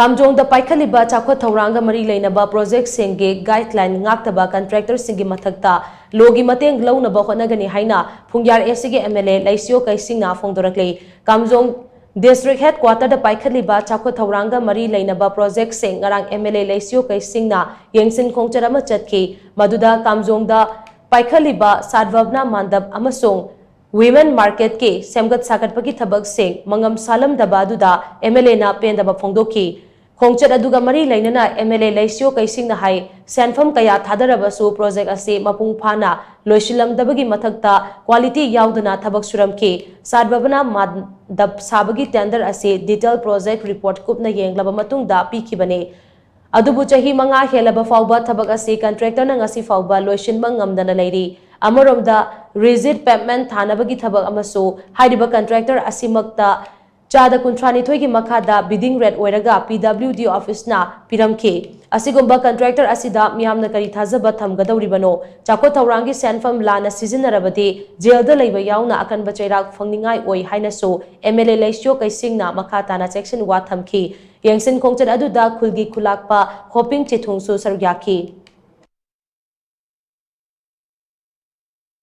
कामजोंग पाइखलिबा चाखोत थौरांगा मरी लेनबा प्रोजेक्ट सिंगे guideline ngaktaba contractor singi mathakta logi mateng launaba honagani haina phungyar SC ge MLA laisio kaisingna phongdorakle kamjong district headquarter da paikhatliba chakhot thoranga mari leinaba project sing ngarang MLA laisio kaisingna yengsin khongcharama chatki maduda kamjong da paikhatliba sadwabna mandap amasong women market ke semgat sagatpagi thabak sing mangam salam dabaduda MLA na pendaba phongdoki khongchat aduga mari leinana MLA laisio kaisingna hai senfam kaya thadarabasu project ase mapung phana loisilam dabagi mathakta quality yaudana thabak suramki sadwabna mandap sabagi tender ase detail project report kupna yenglaba matungda pikhibane adubu chahi manga helaba fawba thabak ase contractor na ngasi fawba loisinma ngamdana leiri amoromda rigid pavement thanabagi thabak amasu haidiba contractor asimakta chada kuntrani thoigi makhada bidding rate oiraga PWD office na piramke asigumba contractor asida miyamna kari thajaba thamgadawribano chakot thaurangi senfam lana sizinarabadi jailda leiba yauna akan bachairak phangningai oi hainaso MLA laisyo kaisingna makhatana section wa thamki yengsin khongchat aduda khulgi khulakpa hoping chithungsu sarugyaki